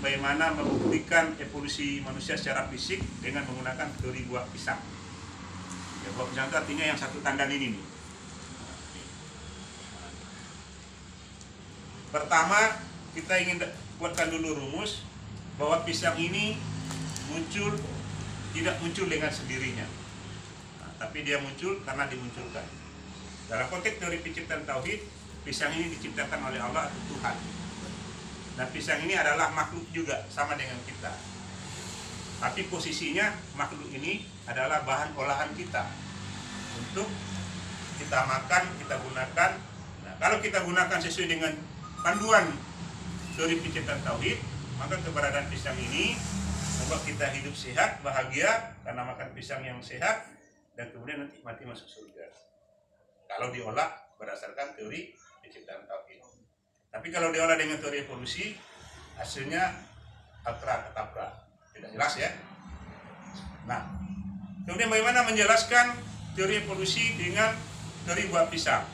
bagaimana membuktikan evolusi manusia secara fisik dengan menggunakan teori buah pisang. Ya, buah pisang itu artinya yang satu tandan ini nih. Pertama, kita ingin buatkan dulu rumus bahwa pisang ini tidak muncul dengan sendirinya. Nah, tapi dia muncul karena dimunculkan. Dalam konteks teori penciptaan tauhid, pisang ini diciptakan oleh Allah atau Tuhan. Dan pisang ini adalah makhluk juga, sama dengan kita. Tapi posisinya makhluk ini adalah bahan olahan kita untuk kita makan, kita gunakan. Nah, kalau kita gunakan sesuai dengan panduan teori penciptaan tauhid, maka keberadaan pisang ini membuat kita hidup sehat, bahagia karena makan pisang yang sehat, dan kemudian nanti mati masuk surga. Kalau diolah berdasarkan teori penciptaan tauhid. Tapi kalau diolah dengan teori evolusi, hasilnya ketaprak, tidak jelas ya. Nah, kemudian bagaimana menjelaskan teori evolusi dengan teori buah pisang?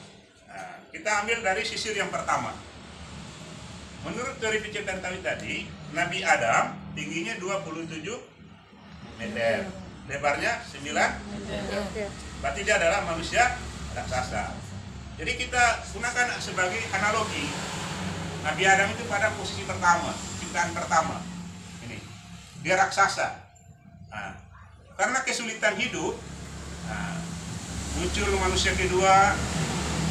Nah, kita ambil dari sisir yang pertama. Menurut teori penciptaan tauhid tadi, Nabi Adam tingginya 27 meter, lebarnya 9 meter. Berarti dia adalah manusia raksasa. Jadi kita gunakan sebagai analogi. Nabi Adam itu pada posisi pertama, ciptaan pertama. Ini, dia raksasa. Nah, karena kesulitan hidup, muncul manusia kedua,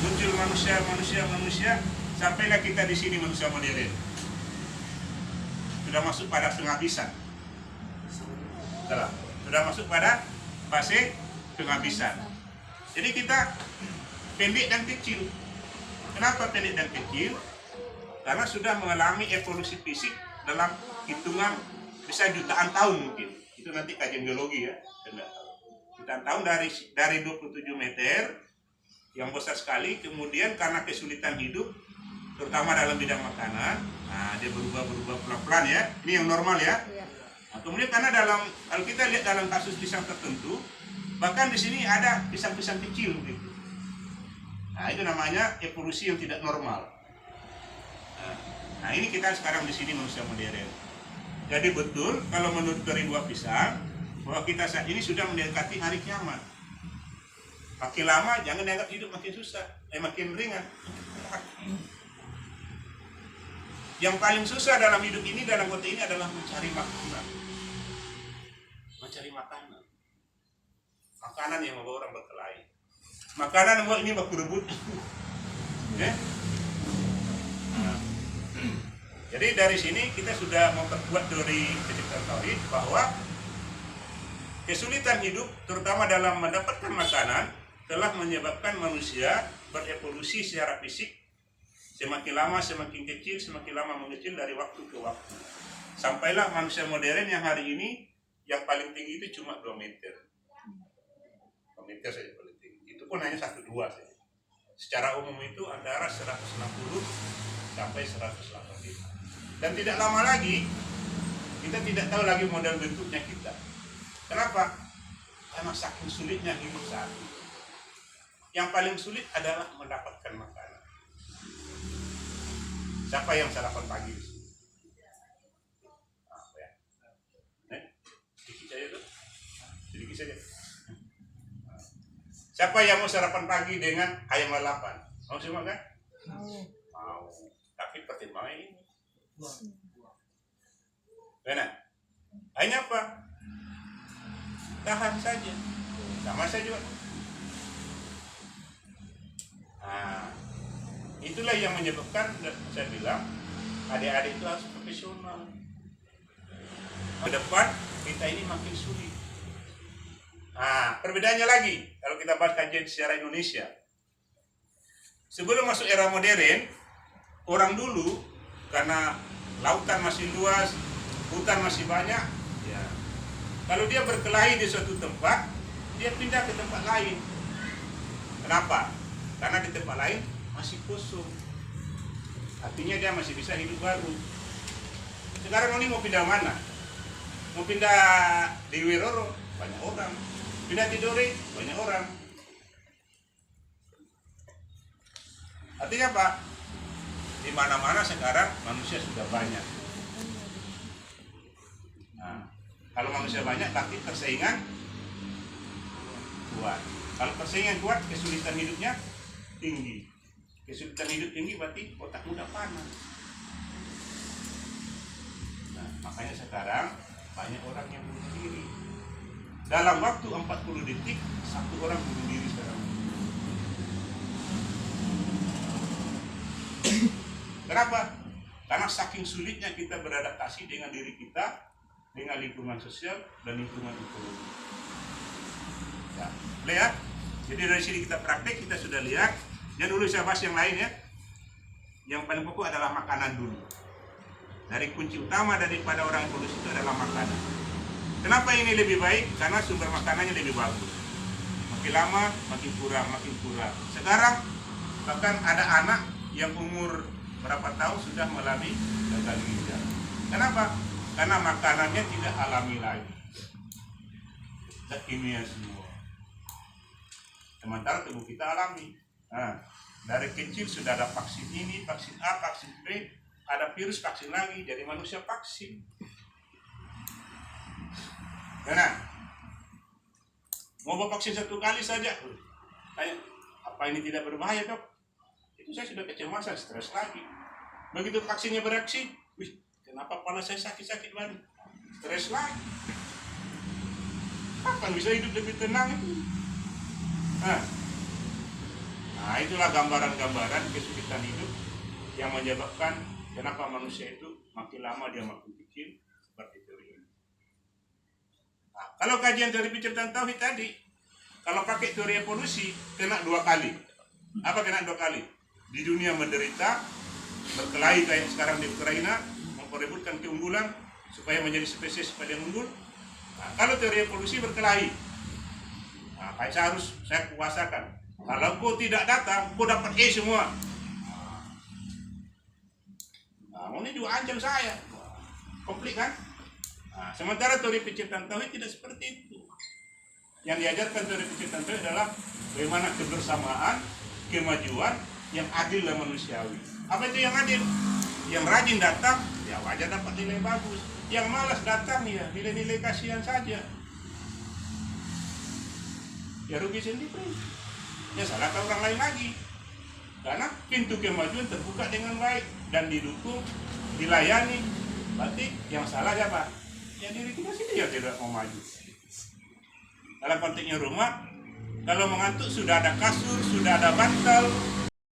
muncul manusia, sampailah kita di sini manusia modern. Sudah masuk pada penghabisan. Sudah masuk pada fase penghabisan. Jadi kita pendek dan kecil. Kenapa pendek dan kecil? Karena sudah mengalami evolusi fisik dalam hitungan bisa jutaan tahun mungkin. Itu nanti kajian geologi ya. Jutaan tahun dari 27 meter yang besar sekali, kemudian karena kesulitan hidup terutama dalam bidang makanan, nah dia berubah pelan-pelan ya. Ini yang normal ya. Nah, kemudian karena kalau kita lihat dalam kasus pisang tertentu, bahkan di sini ada pisang-pisang kecil gitu. Nah, itu namanya evolusi yang tidak normal. Nah, ini kita sekarang di sini manusia modern. Jadi betul kalau menurut teori buah pisang bahwa kita saat ini sudah mendekati hari kiamat. Makin lama jangan dianggap hidup makin susah, makin ringan. Yang paling susah dalam hidup ini, dalam kota ini adalah mencari makanan. Mencari makanan. Makanan yang membawa orang berkelahi. Makanan yang membuat ini baku rebut. Ya? Jadi dari sini kita sudah memperkuat teori penciptaan tauhid bahwa kesulitan hidup terutama dalam mendapatkan makanan telah menyebabkan manusia berevolusi secara fisik semakin lama semakin kecil, semakin lama mengecil dari waktu ke waktu. Sampailah manusia modern yang hari ini yang paling tinggi itu cuma 2 meter. 2 meter saja paling tinggi. Itu pun hanya 1-2 saja. Secara umum itu antara 160 sampai 185. Dan tidak lama lagi kita tidak tahu lagi model bentuknya kita. Kenapa? Karena saking sulitnya hidup saat ini. Yang paling sulit adalah mendapatkan makanan. Siapa yang sarapan pagi di sini? Ya. Sedikit saja tuh. Sedikit saja. Siapa yang mau sarapan pagi dengan ayam lalapan? Mau semua kan? Mau. Tapi pertimbangan ini. Benar. Hanya apa? Tahan saja. Sama saya juga. Nah, itulah yang menyebabkan saya bilang adik-adik itu harus profesional. Ke depan kita ini makin sulit. Nah, perbedaannya lagi kalau kita bahas kajian secara Indonesia. Sebelum masuk era modern, orang dulu karena lautan masih luas, hutan masih banyak, ya. Kalau dia berkelahi di suatu tempat, dia pindah ke tempat lain. Kenapa? Karena di tempat lain masih kosong. Artinya dia masih bisa hidup baru. Sekarang ini mau pindah mana? Mau pindah di Wiroro, banyak orang. Pindah di Dori, banyak orang. Artinya apa? Di mana-mana sekarang manusia sudah banyak. Nah, kalau manusia banyak berarti persaingan kuat. Kalau persaingan kuat, kesulitan hidupnya tinggi. Kesulitan hidup tinggi berarti otak mudah panas. Nah, makanya sekarang banyak orang yang bunuh diri. Dalam waktu 40 detik, satu orang bunuh diri sekarang. Kenapa? Karena saking sulitnya kita beradaptasi dengan diri kita, dengan lingkungan sosial dan lingkungan ekonomi. Ya, lihat. Jadi dari sini kita praktek, kita sudah lihat. Jangan dulu saya bahas yang lain ya. Yang paling pokok adalah makanan dulu. Dari kunci utama daripada orang evolusi itu adalah makanan. Kenapa ini lebih baik? Karena sumber makanannya lebih bagus. Makin lama makin kurang, makin kurang. Sekarang bahkan ada anak yang umur berapa tahun sudah mengalami gagal ginjal. Kenapa? Karena makanannya tidak alami lagi. Zat kimia semua. Sementara tubuh kita alami. Nah, dari kecil sudah ada vaksin ini, vaksin A, vaksin B, ada virus vaksin lagi, jadi manusia vaksin. Nah, mau vaksin 1 kali saja, kayak apa ini tidak berbahaya dok? Itu saya sudah kecemasan, stres lagi. Begitu vaksinnya bereaksi, wih, kenapa kepala saya sakit-sakit lagi? Stres lagi. Kapan bisa hidup lebih tenang itu? Nah, itulah gambaran-gambaran kesulitan hidup yang menyebabkan kenapa manusia itu makin lama dia makin kecil seperti teori ini. Nah, kalau kajian teori penciptaan tauhid tadi, kalau pakai teori evolusi kena 2 kali. Apa kena 2 kali? Di dunia menderita, berkelahi kayak sekarang di Ukraina, memperebutkan keunggulan supaya menjadi spesies paling unggul. Nah, kalau teori evolusi berkelahi, nah, kayak saya kuasakan. Kalau kau tidak datang, kau dapat E semua. Nah, ini juga ancam saya. Komplit kan? Nah, sementara teori penciptaan tauhid tidak seperti itu. Yang diajarkan teori penciptaan tauhid adalah bagaimana kebersamaan, kemajuan yang adil dan manusiawi. Apa itu yang adil? Yang rajin datang, ya wajar dapat nilai bagus. Yang malas datang, ya nilai-nilai kasihan saja. Ya rugi sendiri. Ya salahkan orang lain lagi. Karena pintu kemajuan terbuka dengan baik dan didukung, dilayani. Berarti yang salah siapa? Ya diri kita sendiri yang tidak mau maju. Dalam konteksnya rumah, kalau mengantuk sudah ada kasur, sudah ada bantal,